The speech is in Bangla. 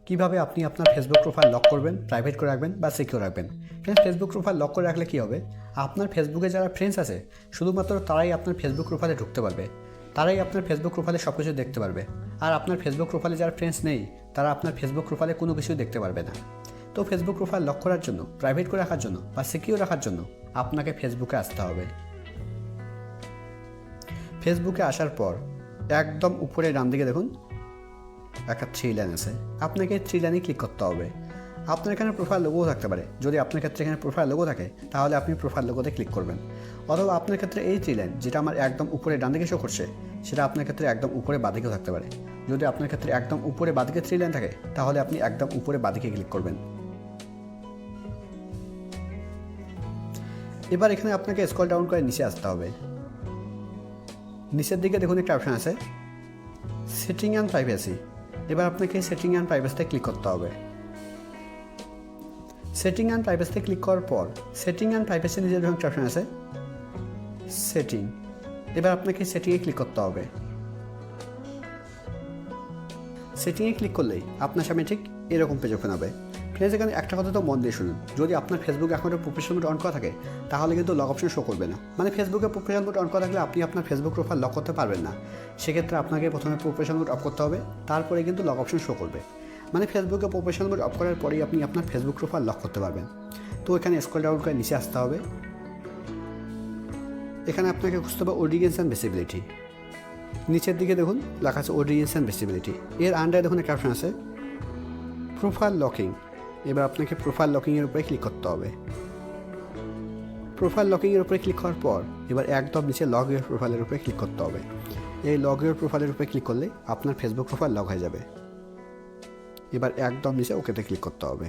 কিভাবে আপনি আপনার ফেসবুক প্রোফাইল লক করবেন, প্রাইভেট করে রাখবেন বা সিকিউর রাখবেন। ফ্রেন্ডস, ফেসবুক প্রোফাইল লক করে রাখলে কী হবে, আপনার ফেসবুকে যারা ফ্রেন্ডস আছে শুধুমাত্র তারাই আপনার ফেসবুক প্রোফাইলে ঢুকতে পারবে, তারাই আপনার ফেসবুক প্রোফাইলে সব কিছু দেখতে পারবে। আর আপনার ফেসবুক প্রোফাইলে যারা ফ্রেন্ডস নেই তারা আপনার ফেসবুক প্রোফাইলে কোনো কিছুই দেখতে পারবে না। তো ফেসবুক প্রোফাইল লক করার জন্য, প্রাইভেট করে রাখার জন্য বা সিকিউর রাখার জন্য আপনাকে ফেসবুকে আসতে হবে। ফেসবুকে আসার পর একদম উপরে ডান দিকে দেখুন একটা 3 লাইন আছে, আপনাকে 3 লাইনে ক্লিক করতে হবে। আপনার এখানে প্রোফাইল লোগোও থাকতে পারে, যদি আপনার ক্ষেত্রে এখানে প্রোফাইল লোগো থাকে তাহলে আপনি প্রোফাইল লোগোতে ক্লিক করবেন। অথবা আপনার ক্ষেত্রে এই 3 লাইন যেটা আমার একদম উপরে ডান দিকে শো করছে সেটা আপনার ক্ষেত্রে একদম উপরে বাঁদিকেও থাকতে পারে। যদি আপনার ক্ষেত্রে একদম উপরে বাঁদিকে 3 লাইন থাকে তাহলে আপনি একদম উপরে বাঁদিকে ক্লিক করবেন। এবার এখানে আপনাকে স্ক্রল ডাউন করে নিচে আসতে হবে। নিচের দিকে দেখুন একটা অপশান আছে সেটিং অ্যান্ড প্রাইভেসি। এবার আপনাকে সেটিং অ্যান্ড প্রাইভেসিতে ক্লিক করতে হবে। সেটিং অ্যান্ড প্রাইভেসিতে ক্লিক করার পর সেটিং অ্যান্ড প্রাইভেসি নিজের একটা অপশান আছে সেটিং। এবার আপনাকে সেটিংয়ে ক্লিক করতে হবে। সেটিংয়ে ক্লিক করলেই আপনার সামনে ঠিক এরকম পেজ ওপেন হবে। ফ্রেন্ডস, এখানে একটা কথা তো মন দিয়ে শুনুন, যদি আপনার ফেসবুক অ্যাকাউন্টে প্রফেশনাল মোড অন করা থাকে তাহলে কিন্তু লক অপশন শো করবে না। মানে ফেসবুকে প্রফেশনাল মোড অন করা থাকলে আপনি আপনার ফেসবুক প্রোফাইল লক করতে পারবেন না। সেক্ষেত্রে আপনাকে প্রথমে প্রফেশনাল মোড অফ করতে হবে, তারপরে কিন্তু লক অপশন শো করবে। মানে ফেসবুকে প্রফেশনাল মোড অফ করার পরেই আপনি আপনার ফেসবুক প্রোফাইল লক করতে পারবেন। তো এখানে স্ক্রল ডাউন করে নিচে আসতে হবে। এখানে আপনাকে খুঁজতে হবে অডিয়েন্স অ্যান্ড ভিজিবিলিটি। নিচের দিকে দেখুন লেখা আছে অডিয়েন্স অ্যান্ড ভিজিবিলিটি। এর আন্ডারে দেখুন একটা অপশন আছে প্রোফাইল লকিং। এবার আপনাকে প্রোফাইল লকিংয়ের উপরে ক্লিক করতে হবে। প্রোফাইল লকিংয়ের উপরে ক্লিক করার পর এবার একদম নিচে লগ ইউর প্রোফাইলের উপরে ক্লিক করতে হবে। এই লগ ইউর প্রোফাইলের উপরে ক্লিক করলে আপনার ফেসবুক প্রোফাইল লক হয়ে যাবে। এবার একদম নিচে ওকেতে ক্লিক করতে হবে।